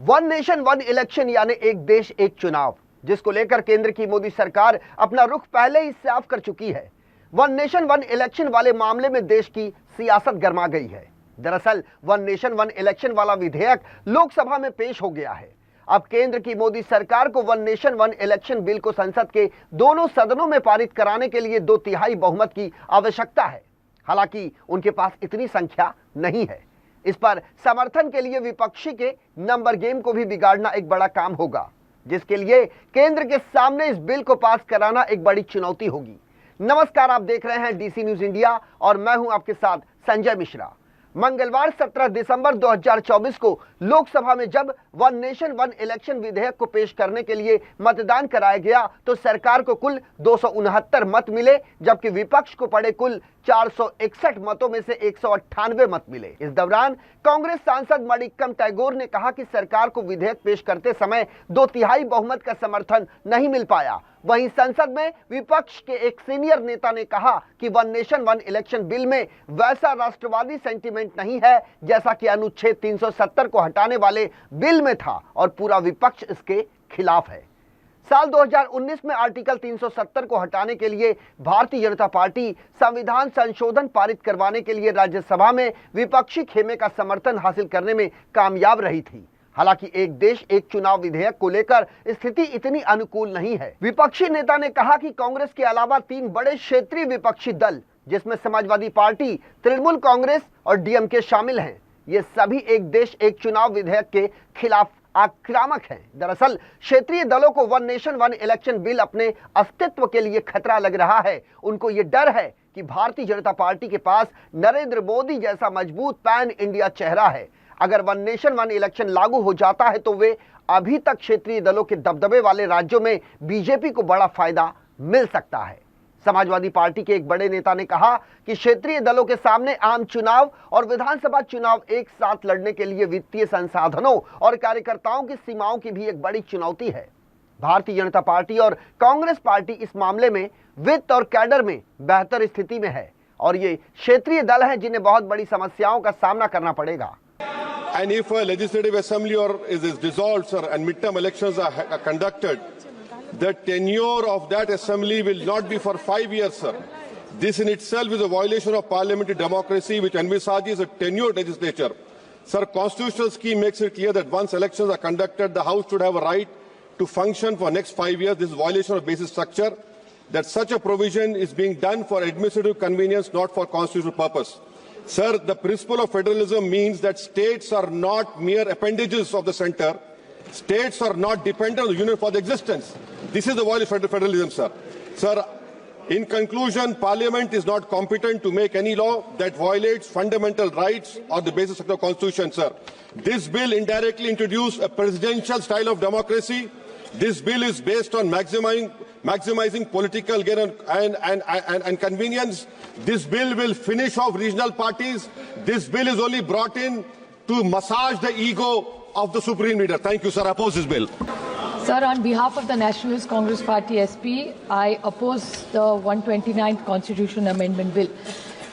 One nation one election यानी एक देश एक चुनाव, जिसको लेकर केंद्र की मोदी सरकार अपना रुख पहले ही साफ कर चुकी है। वन नेशन वन इलेक्शन वाले मामले में देश की सियासत गर्मा गई है। दरअसल वन नेशन वन इलेक्शन वाला विधेयक लोकसभा में पेश हो गया है। अब केंद्र की मोदी सरकार को one nation one election bill को संसद के दोनों सदनों में पारित कराने के लिए 2/3 बहुमत की आवश्यकता है। हालांकि उनके पास इतनी संख्या नहीं है। इस पर समर्थन के लिए विपक्षी के नंबर गेम को भी बिगाड़ना एक बड़ा काम होगा, जिसके लिए केंद्र के सामने इस बिल को पास कराना एक बड़ी चुनौती होगी। नमस्कार, आप देख रहे हैं डीसी न्यूज इंडिया और मैं हूं आपके साथ संजय मिश्रा। मंगलवार 17 दिसंबर 2024 को लोकसभा में जब वन नेशन वन इलेक्शन विधेयक को पेश करने के लिए मतदान कराया गया तो सरकार को कुल 269 मत मिले, जबकि विपक्ष को पड़े कुल 461 मतों में से 198 मत मिले। इस दौरान कांग्रेस सांसद मणिक्कम टैगोर ने कहा कि सरकार को विधेयक पेश करते समय 2/3 बहुमत का समर्थन नहीं मिल पाया। वहीं संसद में विपक्ष के एक सीनियर नेता ने कहा कि one nation one election bill में वैसा राष्ट्रवादी सेंटीमेंट नहीं है जैसा कि अनुच्छेद 370 को हटाने वाले बिल में था और पूरा विपक्ष इसके खिलाफ है। साल 2019 में आर्टिकल 370 को हटाने के लिए भारतीय जनता पार्टी संविधान संशोधन पारित करवाने के लिए राज्यसभा में विपक्षी खेमे का समर्थन हासिल करने में कामयाब रही थी। हालांकि एक देश एक चुनाव विधेयक को लेकर स्थिति इतनी अनुकूल नहीं है। विपक्षी नेता ने कहा कि कांग्रेस के अलावा 3 बड़े क्षेत्रीय विपक्षी दल, जिसमें समाजवादी पार्टी, तृणमूल कांग्रेस और डीएमके शामिल हैं, ये सभी एक देश एक चुनाव विधेयक के खिलाफ आक्रामक हैं। दरअसल क्षेत्रीय दलों को one nation one election bill अपने अस्तित्व के लिए खतरा लग रहा है। उनको ये डर है कि भारतीय जनता पार्टी के पास नरेंद्र मोदी जैसा मजबूत पैन इंडिया चेहरा है। अगर वन नेशन वन इलेक्शन लागू हो जाता है तो वे अभी तक क्षेत्रीय दलों के दबदबे वाले राज्यों में बीजेपी को बड़ा फायदा मिल सकता है। समाजवादी पार्टी के एक बड़े नेता ने कहा कि क्षेत्रीय दलों के सामने आम चुनाव और विधानसभा चुनाव एक साथ लड़ने के लिए वित्तीय संसाधनों और कार्यकर्ताओं की सीमाओं की भी एक बड़ी चुनौती है। भारतीय जनता पार्टी और कांग्रेस पार्टी इस मामले में वित्त और कैडर में बेहतर स्थिति में है और ये क्षेत्रीय दल हैं जिन्हें बहुत बड़ी समस्याओं का सामना करना पड़ेगा। And if a legislative assembly is dissolved, sir, and midterm elections are conducted, the tenure of that assembly will not be for 5 years, sir. This in itself is a violation of parliamentary democracy, which envisages a tenured legislature. Sir, constitutional scheme makes it clear that once elections are conducted, the House should have a right to function for next 5 years. This is a violation of basic structure. That such a provision is being done for administrative convenience, not for constitutional purpose. Sir, the principle of federalism means that states are not mere appendages of the center. States are not dependent on the union for their existence. This is the violation of federalism, sir. Sir, in conclusion, Parliament is not competent to make any law that violates fundamental rights or the basic structure of the Constitution, sir. This bill indirectly introduced a presidential style of democracy. This bill is based on maximizing political gain and convenience. This bill will finish off regional parties. This bill is only brought in to massage the ego of the Supreme Leader. Thank you, sir. I oppose this bill. Sir, on behalf of the Nationalist Congress Party SP, I oppose the 129th Constitution Amendment Bill.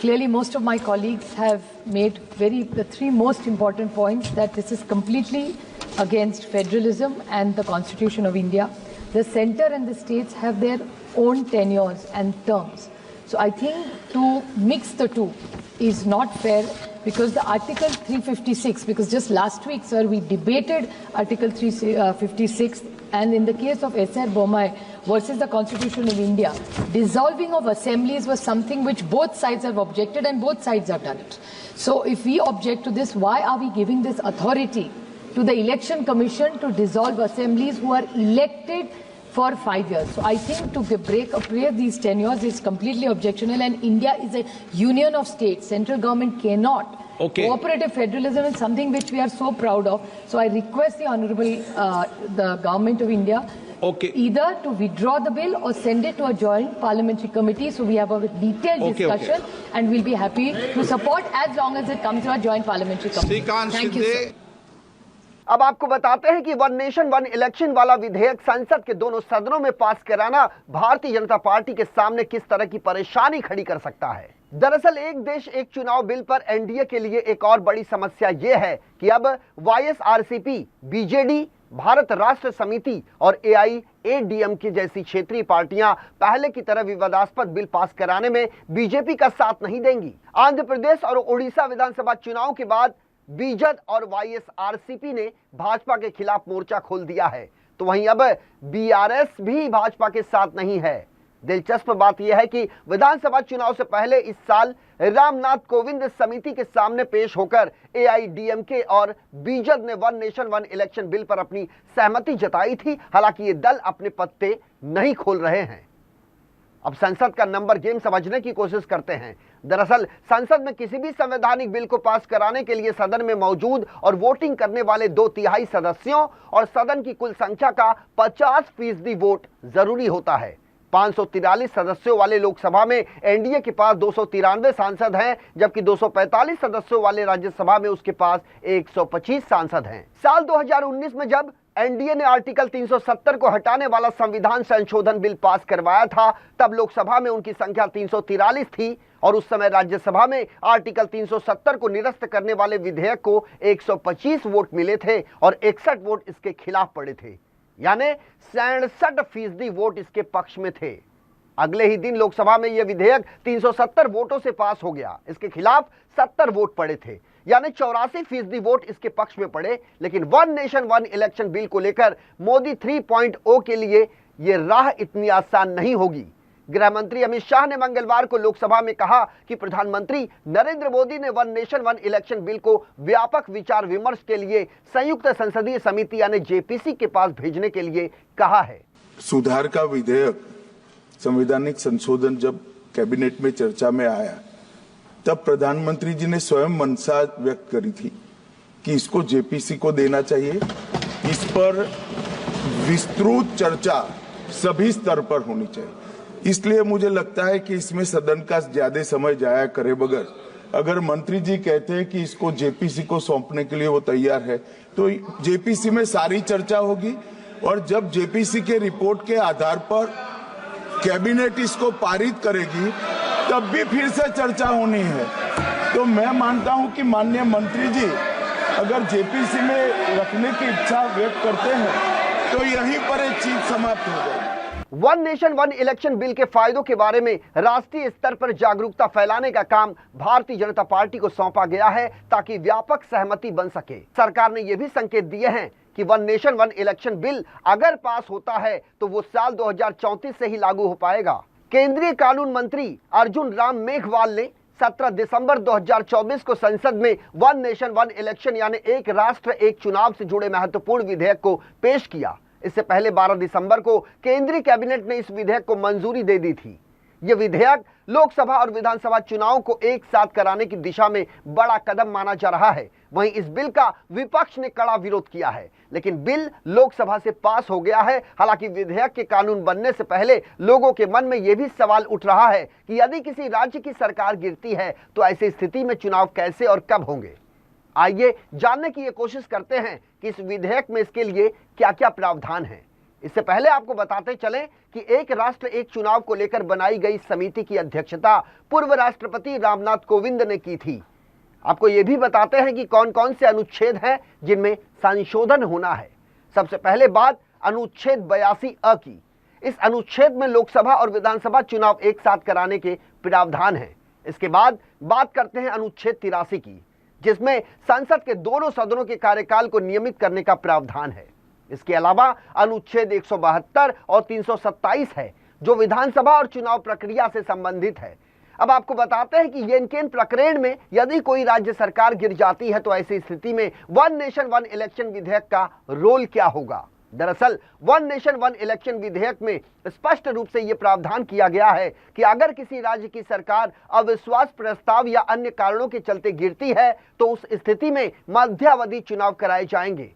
Clearly, most of my colleagues have made the 3 most important points, that this is completely against federalism and the Constitution of India. The centre and the states have their own tenures and terms. So I think to mix the two is not fair, because the Article 356, because just last week, sir, we debated Article 356, and in the case of S.R. Bommai versus the Constitution of India, dissolving of assemblies was something which both sides have objected and both sides have done it. So if we object to this, why are we giving this authority to the Election Commission to dissolve assemblies who are elected for 5 years? So I think to break these tenures is completely objectionable, and India is a union of states. Central government cannot. Cooperative federalism is something which we are so proud of. So I request the Honorable the Government of India either to withdraw the bill or send it to a joint parliamentary committee, so we have a detailed discussion, and we'll be happy to support as long as it comes to a joint parliamentary committee. Thank you, sir. अब आपको बताते हैं कि one nation one election वाला विधेयक संसद के दोनों सदनों में पास कराना भारतीय जनता पार्टी के सामने किस तरह की परेशानी खड़ी कर सकता है। दरअसल एक देश एक चुनाव बिल पर एनडीए के लिए एक और बड़ी समस्या यह है कि अब वाईएसआरसीपी, बीजेडी, भारत राष्ट्र समिति और एआईएडीएमके जैसी क्षेत्रीय पार्टियां पहले की तरह विवादास्पद बिल पास कराने में बीजेपी का साथ नहीं देंगी। आंध्र प्रदेश और उड़ीसा विधानसभा चुनाव के बाद बीजेड और वाईएसआरसीपी ने भाजपा के खिलाफ मोर्चा खोल दिया है, तो वहीं अब बीआरएस भी भाजपा के साथ नहीं है। दिलचस्प बात यह है कि विधानसभा चुनाव से पहले इस साल रामनाथ कोविंद समिति के सामने पेश होकर एआईडीएमके और बीजेड ने one nation one election bill पर अपनी सहमति जताई थी। हालांकि ये दल अपने पत्ते नहीं खोल रहे हैं, अब संसद का नंबर गेम समझने की कोशिश करते हैं। दरअसल संसद में किसी भी संवैधानिक बिल को पास कराने के लिए सदन में मौजूद और वोटिंग करने वाले 2/3 सदस्यों और सदन की कुल संख्या का 50% वोट जरूरी होता है। 543 सदस्यों वाले लोकसभा में एनडीए के पास 293 सांसद हैं, जबकि 245 सदस्यों वाले राज्यसभा में उसके पास 125 सांसद हैं। साल 2019 में जब एनडीए ने आर्टिकल 370 को हटाने वाला संविधान संशोधन बिल पास करवाया था, तब लोकसभा में उनकी संख्या 343 थी और उस समय राज्यसभा में आर्टिकल 370 को निरस्त करने वाले विधेयक को 125 वोट मिले थे और 61 वोट इसके खिलाफ पड़े थे, यानी 67% वोट इसके पक्ष में थे। अगले ही दिन लोकसभा में यह विधेयक 370 वोटों से पास हो गया। इसके खिलाफ 70 वोट पड़े थे, यानी 84% वोट इसके पक्ष में पड़े। लेकिन one nation one election bill को लेकर मोदी 3.0 के लिए यह राह इतनी आसान नहीं होगी। गृह मंत्री अमित शाह ने मंगलवार को लोकसभा में कहा कि प्रधानमंत्री नरेंद्र मोदी ने one nation one election bill को व्यापक विचार विमर्श के लिए संयुक्त संसदीय समिति यानी जेपीसी के पास भेजने के लिए कहा है। सुधार का विधेयक संवैधानिक संशोधन जब कैबिनेट में चर्चा में आया, तब प्रधानमंत्री जी ने स्वयं मंशा व्यक्त करी थी कि इसको जेपीसी को देना चाहिए। इस पर विस्तृत चर्चा सभी स्तर पर होनी चाहिए। इसलिए मुझे लगता है कि इसमें सदन का ज्यादा समय जाया करे बगैर, अगर मंत्री जी कहते हैं कि इसको जेपीसी को सौंपने के लिए वो तैयार है, तो जेपीसी में सारी चर्चा होगी और जब जेपीसी के रिपोर्ट के आधार पर कैबिनेट इसको पारित करेगी, तब भी फिर से चर्चा होनी है। तो मैं मानता हूं कि माननीय मंत्री जी अगर जेपीसी में रखने की इच्छा व्यक्त करते हैं, तो यहीं पर एक चीज समाप्त हो जाएगी। One nation one election bill के फायदों के बारे में राष्ट्रीय स्तर पर जागरूकता फैलाने का काम भारतीय जनता पार्टी को सौंपा गया है, ताकि व्यापक सहमति बन सके। सरकार ने यह भी संकेत दिए हैं कि one nation one election bill अगर पास होता है तो वो साल 2034 से ही लागू हो पाएगा। केंद्रीय कानून मंत्री अर्जुन राम मेघवाल ने 17 दिसंबर 2024 को संसद में वन नेशन वन इलेक्शन यानी एक राष्ट्र एक चुनाव से जुड़े महत्वपूर्ण विधेयक को पेश किया। इससे पहले 12 दिसंबर को केंद्रीय कैबिनेट ने इस विधेयक को मंजूरी दे दी थी। यह विधेयक लोकसभा और विधानसभा चुनाव को एक साथ कराने की दिशा में बड़ा कदम माना जा रहा है। वहीं इस बिल का विपक्ष ने कड़ा विरोध किया है, लेकिन बिल लोकसभा से पास हो गया है। हालांकि विधेयक के कानून बनने से पहले लोगों के मन में यह भी सवाल उठ रहा है कि यदि किसी राज्य की सरकार गिरती है तो ऐसी स्थिति में चुनाव कैसे और कब होंगे। आइए जानने की ये कोशिश करते हैं कि इस विधेयक में इसके लिए क्या क्या प्रावधान है। इससे पहले आपको बताते चलें कि एक राष्ट्र एक चुनाव को लेकर बनाई गई समिति की अध्यक्षता पूर्व राष्ट्रपति रामनाथ कोविंद ने की थी। आपको ये भी बताते हैं कि कौन कौन से अनुच्छेद हैं जिनमें संशोधन होना है। सबसे पहले बात अनुच्छेद 82A की। इस अनुच्छेद में लोकसभा और विधानसभा चुनाव एक साथ कराने के प्रावधान हैं। इसके बाद बात करते हैं अनुच्छेद 83 की, जिसमें संसद के दोनों सदनों के कार्यकाल को नियमित करने का प्रावधान है। इसके अलावा अनुच्छेद 172 और 327 है, जो विधानसभा और चुनाव प्रक्रिया से संबंधित है। अब आपको बताते हैं कि येनकेन प्रकरण में यदि कोई राज्य सरकार गिर जाती है तो ऐसी स्थिति में वन नेशन वन इलेक्शन विधेयक का रोल क्या होगा। दरअसल वन नेशन वन इलेक्शन विधेयक में स्पष्ट रूप से यह प्रावधान किया गया है कि अगर किसी राज्य की सरकार अविश्वास प्रस्ताव या अन्य कारणों के चलते गिरती है तो उस स्थिति में मध्यावधि चुनाव कराए जाएंगे।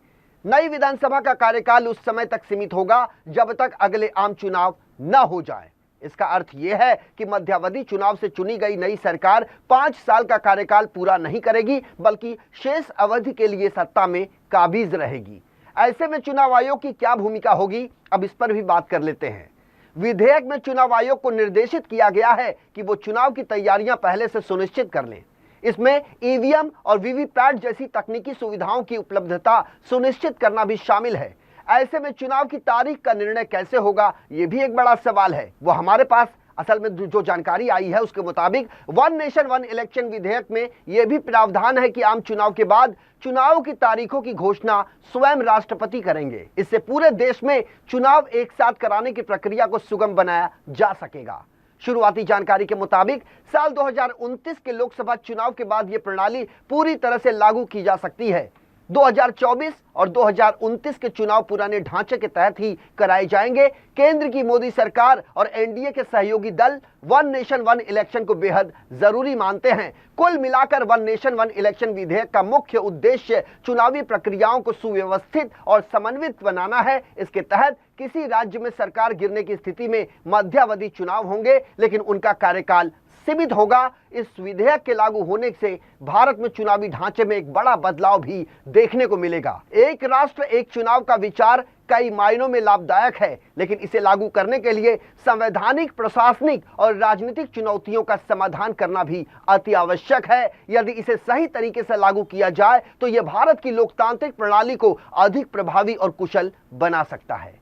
नई विधानसभा का कार्यकाल उस समय तक सीमित होगा जब तक अगले आम चुनाव न हो जाए। इसका अर्थ यह है कि मध्यावधि चुनाव से चुनी गई नई सरकार 5 साल का कार्यकाल पूरा नहीं करेगी, बल्कि शेष अवधि के लिए सत्ता में काबिज रहेगी। ऐसे में चुनाव आयोग की क्या भूमिका होगी, अब इस पर भी बात कर लेते हैं। विधेयक में चुनाव आयोग को निर्देशित किया गया है कि वो चुनाव की तैयारियां पहले से सुनिश्चित कर लें। इसमें ईवीएम और वीवीपैट जैसी तकनीकी सुविधाओं की उपलब्धता सुनिश्चित करना भी शामिल है। ऐसे में चुनाव की तारीख का निर्णय कैसे होगा, ये भी एक बड़ा सवाल है। वो हमारे पास असल में जो जानकारी आई है उसके मुताबिक वन नेशन वन इलेक्शन विधेयक में यह भी प्रावधान है कि आम चुनाव के बाद चुनाव की तारीखों की घोषणा स्वयं राष्ट्रपति करेंगे। इससे पूरे देश में चुनाव एक साथ कराने की प्रक्रिया को सुगम बनाया जा सकेगा। शुरुआती जानकारी के मुताबिक साल 2029 के लोकसभा चुनाव के बाद यह प्रणाली पूरी तरह से लागू की जा सकती है। 2024 और 2029 के चुनाव पुराने ढांचे के तहत ही कराए जाएंगे। केंद्र की मोदी सरकार और एनडीए के सहयोगी दल वन नेशन वन इलेक्शन को बेहद जरूरी मानते हैं। कुल मिलाकर वन नेशन वन इलेक्शन विधेयक का मुख्य उद्देश्य चुनावी प्रक्रियाओं को सुव्यवस्थित और समन्वित बनाना है। इसके तहत किसी राज्य में सरकार गिरने की स्थिति में मध्यावधि चुनाव होंगे, लेकिन उनका कार्यकाल सीमित होगा। इस विधेयक के लागू होने से भारत में चुनावी ढांचे में एक बड़ा बदलाव भी देखने को मिलेगा। एक राष्ट्र एक चुनाव का विचार कई मायनों में लाभदायक है, लेकिन इसे लागू करने के लिए संवैधानिक, प्रशासनिक और राजनीतिक चुनौतियों का समाधान करना भी अति आवश्यक है। यदि इसे सही तरीके से लागू किया जाए तो यह भारत की लोकतांत्रिक प्रणाली को अधिक प्रभावी और कुशल बना सकता है।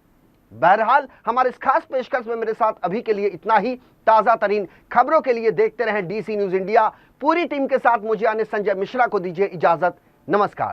बहरहाल हमारे इस खास पेशकश में मेरे साथ अभी के लिए इतना ही। ताजा तरीन खबरों के लिए देखते रहें डीसी न्यूज इंडिया। पूरी टीम के साथ मुझे आने संजय मिश्रा को दीजिए इजाजत। नमस्कार।